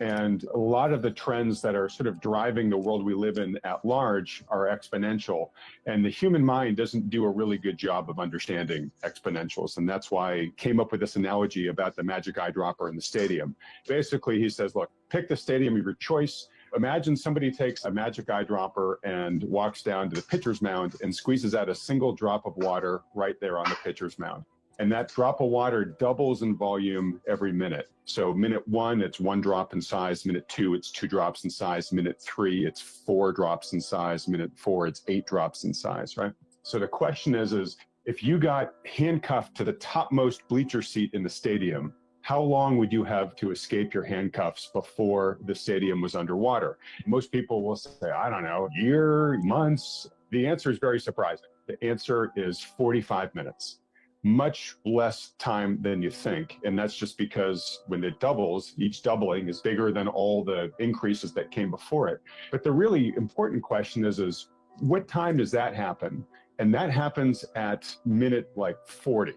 And a lot of the trends that are sort of driving the world we live in at large are exponential. And the human mind doesn't do a really good job of understanding exponentials. And that's why I came up with this analogy about the magic eyedropper in the stadium. Basically, he says, look, pick the stadium of your choice. Imagine somebody takes a magic eyedropper and walks down to the pitcher's mound and squeezes out a single drop of water right there on the pitcher's mound. And that drop of water doubles in volume every minute. So minute 1, it's 1 drop in size. Minute 2, it's 2 drops in size. Minute 3, it's 4 drops in size. Minute 4, it's 8 drops in size, right? So the question is if you got handcuffed to the topmost bleacher seat in the stadium, how long would you have to escape your handcuffs before the stadium was underwater? Most people will say, I don't know, year, months. The answer is very surprising. The answer is 45 minutes. Much less time than you think. And that's just because when it doubles, each doubling is bigger than all the increases that came before it. But the really important question is what time does that happen? And that happens at minute 40.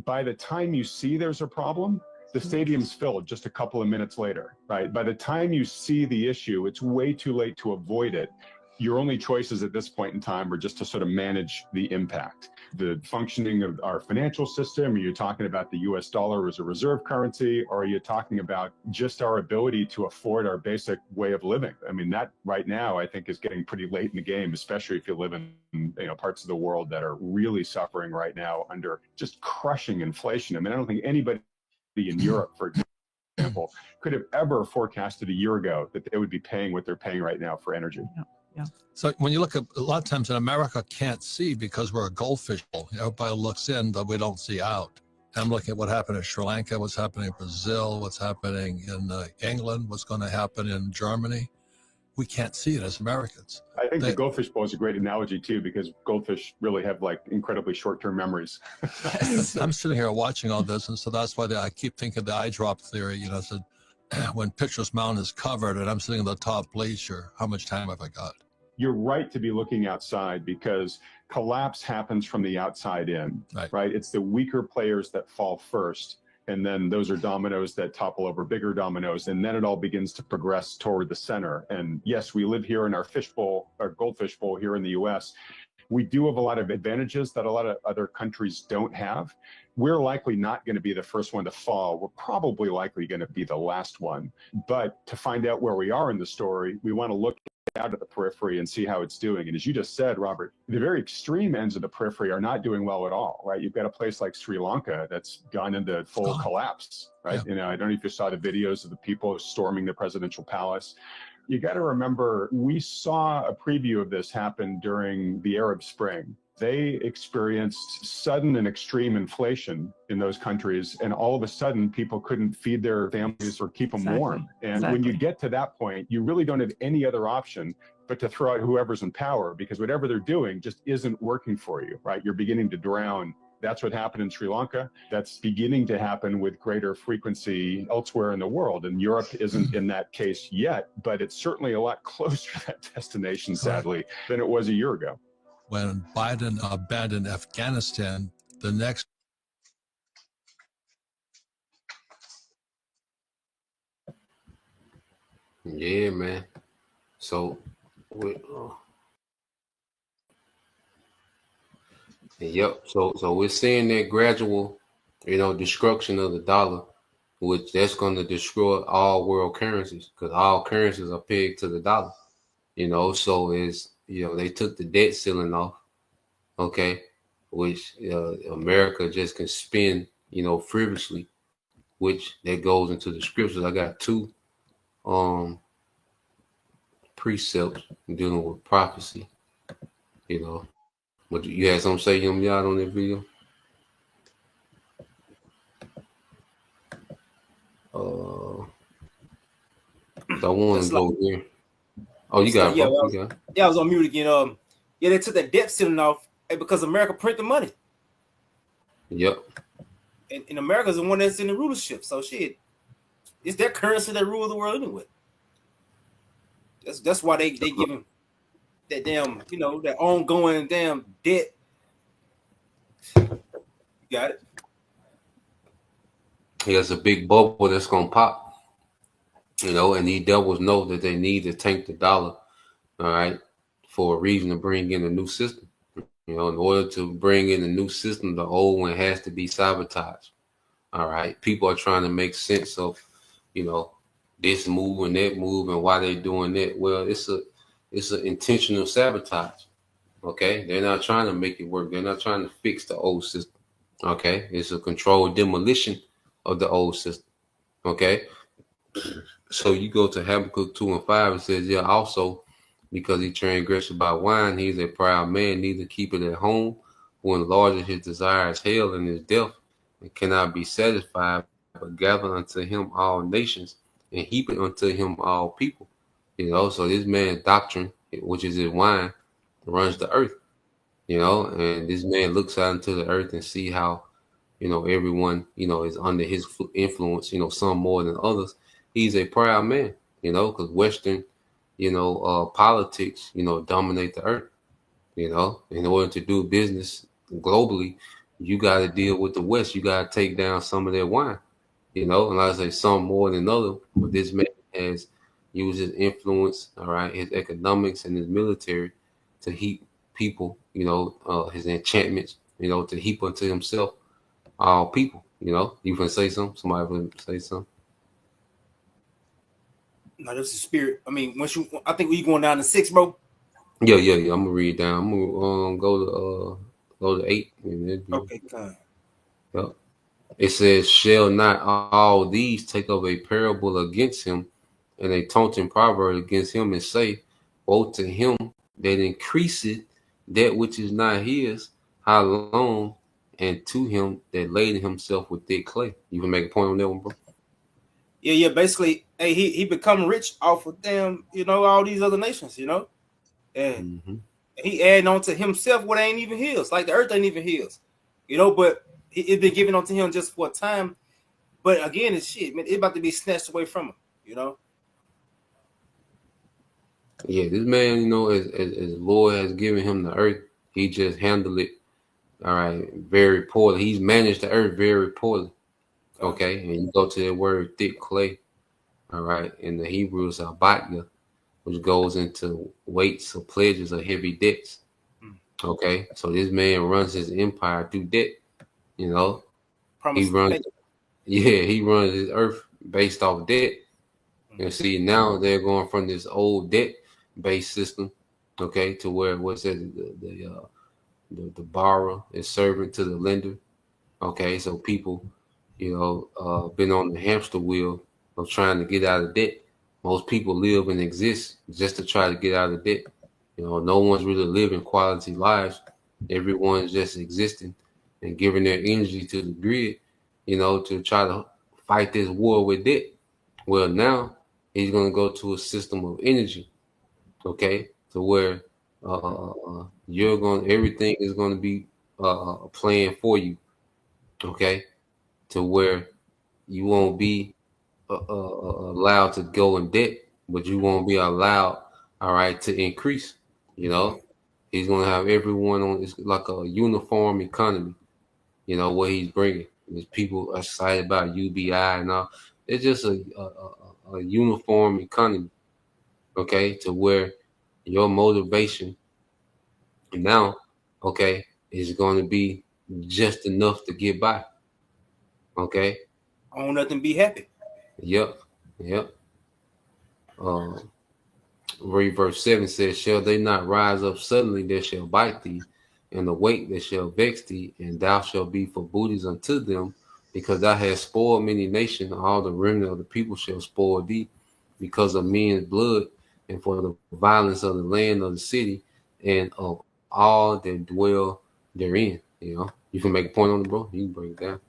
By the time you see there's a problem, the stadium's filled just a couple of minutes later, right? By the time you see the issue, it's way too late to avoid it. Your only choices at this point in time are just to sort of manage the impact. The functioning of our financial system, are you talking about the US dollar as a reserve currency, or are you talking about just our ability to afford our basic way of living? I mean, that right now, I think is getting pretty late in the game, especially if you live in parts of the world that are really suffering right now under just crushing inflation. I mean, I don't think anybody in Europe, for example, could have ever forecasted a year ago that they would be paying what they're paying right now for energy. Yeah. So when you look at a lot of times in America can't see because we're a goldfish bowl. Everybody looks in, but we don't see out. I'm looking at what happened in Sri Lanka, what's happening in Brazil, what's happening in England, what's going to happen in Germany. We can't see it as Americans. I think the goldfish bowl is a great analogy too, because goldfish really have incredibly short-term memories. I'm sitting here watching all this, and so that's why I keep thinking of the eye drop theory. So when Pitcher's Mound is covered and I'm sitting in the top bleacher, how much time have I got? You're right to be looking outside because collapse happens from the outside in, right? It's the weaker players that fall first. And then those are dominoes that topple over bigger dominoes. And then it all begins to progress toward the center. And yes, we live here in our fishbowl, our goldfish bowl here in the US. We do have a lot of advantages that a lot of other countries don't have. We're likely not going to be the first one to fall. We're probably likely going to be the last one. But to find out where we are in the story, we want to look out at the periphery and see how it's doing. And as you just said, Robert, the very extreme ends of the periphery are not doing well at all, right? You've got a place like Sri Lanka that's gone into full collapse, right? Yeah. I don't know if you saw the videos of the people storming the presidential palace. You got to remember, we saw a preview of this happen during the Arab Spring. They experienced sudden and extreme inflation in those countries, and all of a sudden, people couldn't feed their families or keep them warm. And when you get to that point, you really don't have any other option but to throw out whoever's in power, because whatever they're doing just isn't working for you, right? You're beginning to drown That's what happened in Sri Lanka. That's beginning to happen with greater frequency elsewhere in the world. And Europe isn't in that case yet, but it's certainly a lot closer to that destination, sadly, than it was a year ago. When Biden abandoned Afghanistan, the next Yeah, man. So, yep. So we're seeing that gradual, destruction of the dollar, which that's going to destroy all world currencies because all currencies are pegged to the dollar. So they took the debt ceiling off, okay, which America just can spend, frivolously, which that goes into the scriptures. I got two precepts dealing with prophecy, But you had something to say, y'all, on that video? I want to go there. Oh, you got it, I was on mute again. They took that debt ceiling off because America print the money. Yep. And America's the one that's in the rulership. So shit, it's their currency that rules the world anyway. That's why they give them that damn, that ongoing damn debt. You got it? Yeah, it's a big bubble that's gonna pop. And these devils know that they need to tank the dollar, all right, for a reason to bring in a new system. In order to bring in a new system, the old one has to be sabotaged. All right. People are trying to make sense of, this move and that move and why they're doing that. Well, it's an intentional sabotage. Okay. They're not trying to make it work. They're not trying to fix the old system. Okay. It's a controlled demolition of the old system. Okay. So you go to Habakkuk 2:5, it says, yeah, also because he transgressed by wine, he's a proud man, neither keep it at home, who enlarges his desires hell and his death, and cannot be satisfied, but gather unto him all nations, and heap it unto him all people. So this man's doctrine, which is his wine, runs the earth. And this man looks out into the earth and see how, everyone, is under his influence, some more than others. He's a proud man, because Western, politics, dominate the earth. In order to do business globally, you got to deal with the West. You got to take down some of their wine, and I say some more than other. But this man has used his influence, all right, his economics and his military to heap people, his enchantments, to heap unto himself all people. You can say something. Somebody would say something. No, this is spirit. I mean, I think we going down to 6, bro. Yeah. I'm gonna read down. I'm gonna go to 8. Okay, fine. Yep. It says, "Shall not all these take up a parable against him, and a taunting proverb against him, and say, Woe to him that increaseth that which is not his, how long, and to him that laden himself with thick clay." You can make a point on that one, bro? Yeah. Basically, hey, he become rich off of them, all these other nations, and he adding on to himself what ain't even his. Like the earth ain't even his, but it been given onto him just for a time. But again, it's shit, man. It's about to be snatched away from him, Yeah, this man, as Lord has given him the earth, he just handled it, all right, very poorly. He's managed the earth very poorly. Okay, and you go to the word thick clay, all right, in the Hebrew is abatya, which goes into weights or pledges of heavy debts. Okay, so this man runs his empire through debt. He runs his earth based off debt. And see, now they're going from this old debt-based system, okay, to where the borrower is serving to the lender. Okay, so people, been on the hamster wheel of trying to get out of debt. Most people live and exist just to try to get out of debt. No one's really living quality lives. Everyone's just existing and giving their energy to the grid, to try to fight this war with debt. Well, now he's going to go to a system of energy, okay, to where everything is going to be a plan for you, okay, to where you won't be allowed to go in debt, but you won't be allowed, all right, to increase. You know, he's gonna have everyone on. It's like a uniform economy. You know what he's bringing. There's people excited about UBI and all. It's just a uniform economy, okay, to where your motivation now, okay, is going to be just enough to get by, okay. Own nothing, be happy. Yep, yep. Read verse 7 says, shall they not rise up suddenly that shall bite thee, and awake that shall vex thee, and thou shalt be for booties unto them, because thou hast spoiled many nations, all the remnant of the people shall spoil thee, because of men's blood, and for the violence of the land of the city, and of all that dwell therein. You know, you can make a point on it, bro. You can break it down.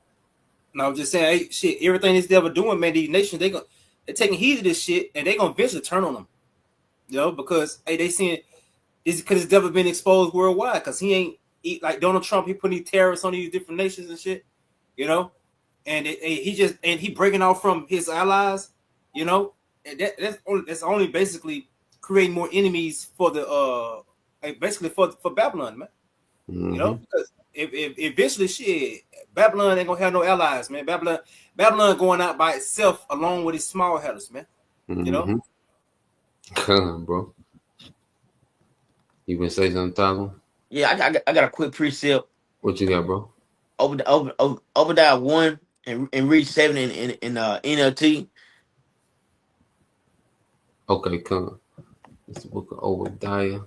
No, I'm just saying, hey, shit, everything this devil doing, man, these nations, they're taking heed of this shit, and they're gonna eventually turn on them. You know, because hey, they seeing it's because it's devil been exposed worldwide, because he ain't like Donald Trump, he putting these tariffs on these different nations and shit, you know, and he breaking off from his allies, you know, and that's only basically creating more enemies for the basically for Babylon, man. Mm-hmm. You know, because if eventually shit, Babylon ain't gonna have no allies, man. Babylon going out by itself along with its small headers, man. Mm-hmm. You know. Come on, bro. You been say something, Tyler? Yeah, I got a quick precept. What you got, bro? Obadiah 1 and read 7 in NLT. Okay, come on. It's the book of Obadiah.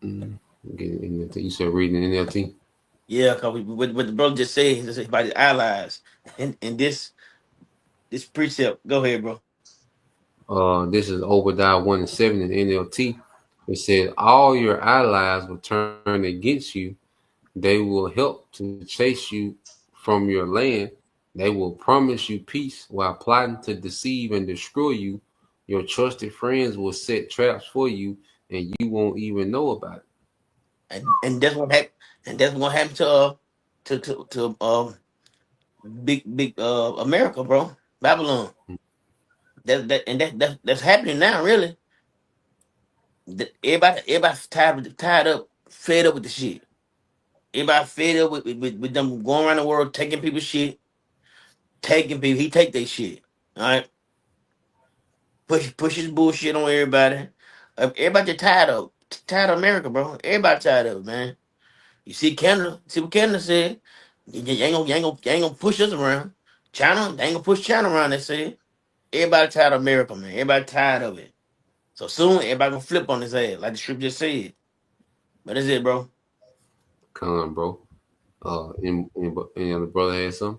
You said reading NLT? Yeah, because what the brother just said he said about his allies. And this precept. Go ahead, bro. This is Obadiah 1 and 7 in NLT. It said, all your allies will turn against you. They will help to chase you from your land. They will promise you peace while plotting to deceive and destroy you. Your trusted friends will set traps for you, and you won't even know about it. And that's what happened. And that's what happened to big America, bro. Babylon. That's happening now, really. Everybody's tired up, fed up with the shit. Everybody fed up with them going around the world taking people's shit, taking people. He take their shit. All right, push his bullshit on everybody. Everybody tired of America, bro. Everybody tired of it, man. You see Canada. See what Canada said. You ain't gonna push us around. China, they ain't gonna push China around. They said. Everybody tired of America, man. Everybody tired of it. So soon, everybody gonna flip on his ass, like the script just said. But that's it, bro. Come on, bro. Any other brother had something?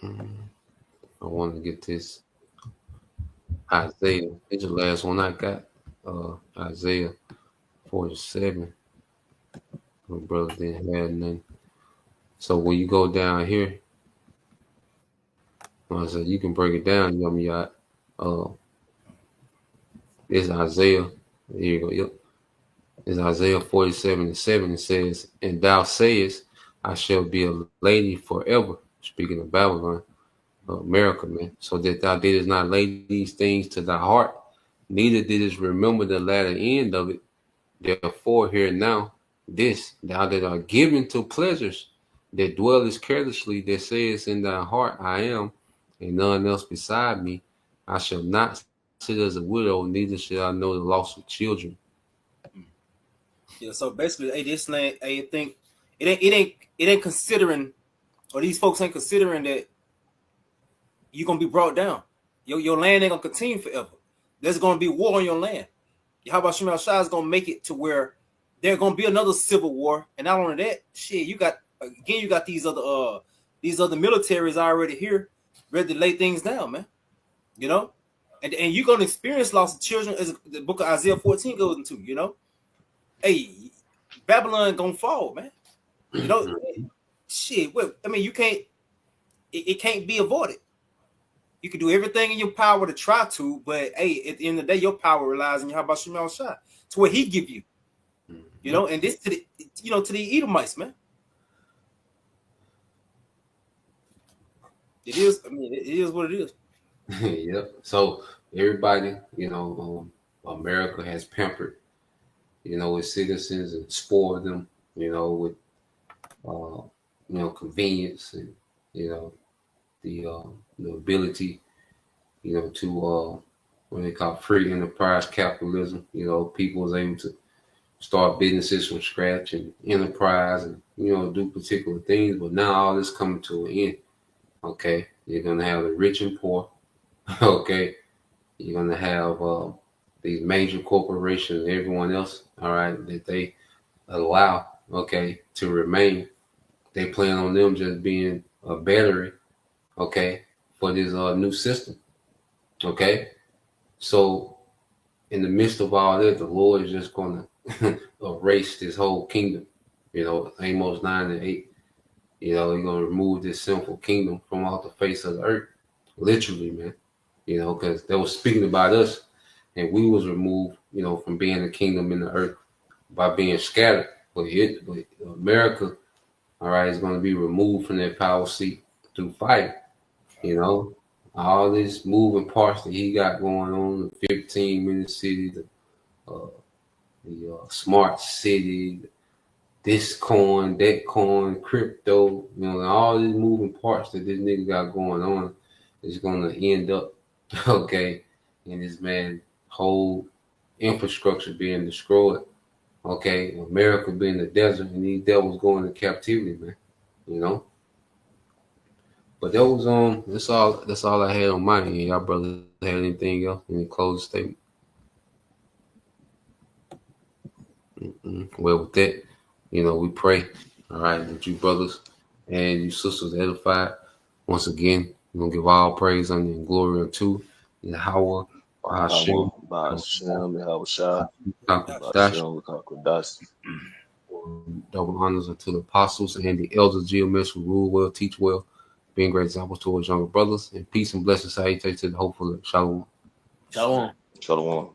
I want to get this Isaiah. This is the last one I got. Isaiah 47. My brother didn't have nothing. So when you go down here, I said you can break it down, Yummy Yacht. It's Isaiah. Here you go. Yep. It's Isaiah 47 and 7. It says, and thou sayest, I shall be a lady forever. Speaking of Babylon, America, man. So that thou didst not lay these things to thy heart, neither didst remember the latter end of it. Therefore, hear now this, thou that art given to pleasures, that dwellest carelessly, that says in thy heart, I am, and none else beside me. I shall not sit as a widow, neither shall I know the loss of children. Yeah, so basically, hey, this land, hey, I think it ain't considering, or these folks ain't considering that you're gonna be brought down. Your land ain't gonna continue forever. There's gonna be war on your land. How about Shemal Shah is gonna make it to where there's gonna be another civil war, and not only that, shit, you got these other militaries already here, ready to lay things down, man. You know, and you're gonna experience loss of children, as the book of Isaiah 14 goes into. You know, hey, Babylon gonna fall, man. You know, shit. Well, I mean, you can't. It can't be avoided. You can do everything in your power to try to, but hey, at the end of the day, your power relies on Yahweh Shem Yahushua to what he give you. You know, and this to the to the Edomites, man. It is, I mean, it is what it is. Yep. So everybody, America has pampered, its citizens and spoiled them, with convenience and the ability, to what they call free enterprise capitalism. People was able to start businesses from scratch and enterprise and do particular things. But now all this coming to an end. Okay, you're gonna have the rich and poor. Okay, you're gonna have these major corporations and everyone else. All right, that they allow to remain. They plan on them just being a battery. Okay, for this new system. Okay, so in the midst of all that, the Lord is just gonna erase this whole kingdom. Amos 9:8. He's gonna remove this sinful kingdom from off the face of the earth, literally, man. Because they were speaking about us, and we was removed, from being a kingdom in the earth by being scattered. But America, all right, is going to be removed from that power seat through fire. All these moving parts that he got going on, the 15-minute city, the smart city, this coin, that coin, crypto, all these moving parts that this nigga got going on is going to end up, in this man whole infrastructure being destroyed. America being the desert and these devils going into captivity, man. But that was that's all I had on my end. Y'all brothers had anything else? Any closing statement? Well, with that, we pray, all right, that you brothers and you sisters edified. Once again, we're going to give all praise and glory unto Yahweh, Hashem, double honors unto the apostles and the elders, GMS, who rule well, teach well, being great examples towards younger brothers, and peace and blessings salutations to the hopeful. Shalom. Shalom. Shalom.